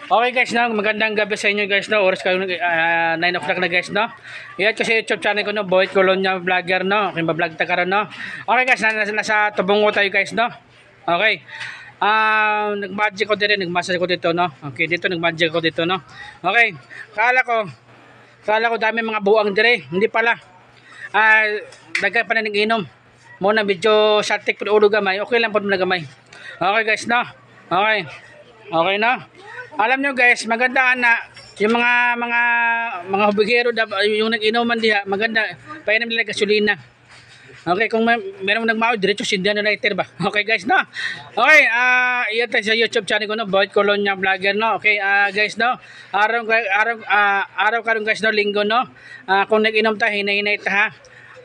Okay guys, no, magandang gabi sa inyo guys, no. Oras kayo 9 o'clock na guys, no. Iyan kasi YouTube channel ko, no, Boyd Colonia Vlogger, no. Okay, ba-vlog ta karon, no. Okay guys, nasa Tubongo tayo guys, no. Okay. Nag-magic ko din, nag-massage ko dito, no. Okay, dito nag-magic ko dito, no. Okay. Kala ko dami mga buang dire, hindi pala. Dagay pa na nag-inom. Muna medyo satik pud ulo gamay. Okay lang pud nagamay. Okay guys, no. Okay. Okay na. Alam nyo guys, maganda na yung mga hubigero yung nag-inuman diha, maganda painom nila gasolina. Okay, kung meron nagmao diretso sindihan na lighter ba. Okay guys, no. Okay, iyan tayo sa YouTube channel ko, no, Boyd Colonia Vlogger, no. Okay, guys, no. Araw karon guys, no, linggo, no. Kung nag-inom ta, hinay-hinay ta ha.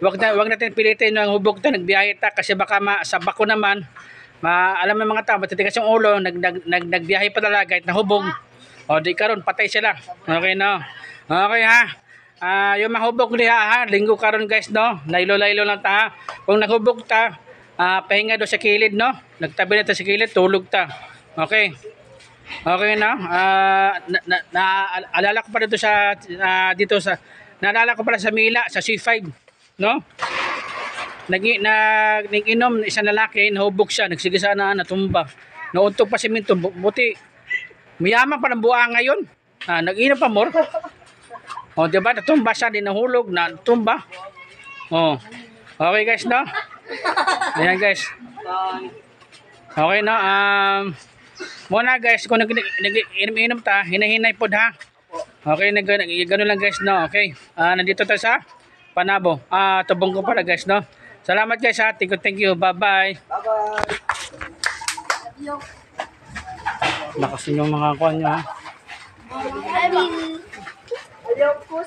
Wag natin pilitin ang hubog ta, nagbiyahe ta kasi baka sa bako naman. Alam mo mga tao, matitigas yung ulo, nagbiyahe pa talaga kahit nahubog. O di karon patay sila. Okay no. Okay ha. Yung mahubog niya ha, linggo karon guys no. Laylo-laylo lang ta ha. Kung naghubog ta, pahinga do sa kilid no. Nagtabi na ta sa kilid, tulog ta. Okay. Okay na. Alala ko pa dito sa naalala ko pala sa Mila sa C5 no. Nag-inom isang lalaki, nahubog siya, nagsigisa na, natumba. Nauntog pa si Minto, buti. Mayaman pa ng buha ngayon. Nag-inom pa more. O, diba? Natumba siya, di nahulog, natumba. O. Okay guys, no? Ayan guys. Okay, no? Muna guys, kung nag-inom ta, hinahinay po ha. Okay, gano'n lang guys, no? Okay. Nandito tayo sa Panabo. Tubongo pala guys, no? Salamat guys ha. Thank you. Bye-bye. Lakas yung mga kuha nyo ha. Ayaw ko.